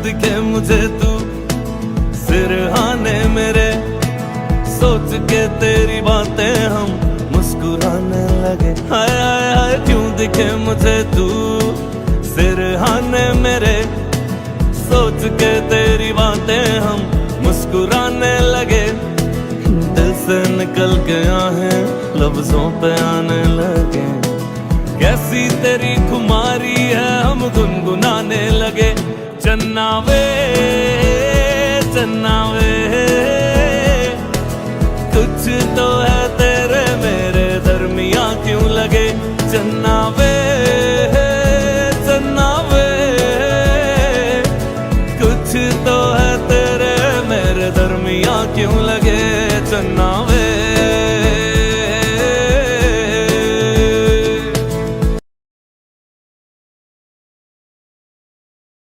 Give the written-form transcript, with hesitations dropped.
दिखे मुझे तू सिरहाने मेरे, सोच के तेरी बातें हम मुस्कुराने लगे। हाय हाय हाय क्यों दिखे मुझे तू सिरहाने मेरे, सोच के तेरी बातें हम मुस्कुराने लगे। दिल से निकल के आहें लफ्जों पे आने लगे। कैसी तेरी खुमारी है हम गुनगुनाने लगे। चन्ना वे चन्ना वे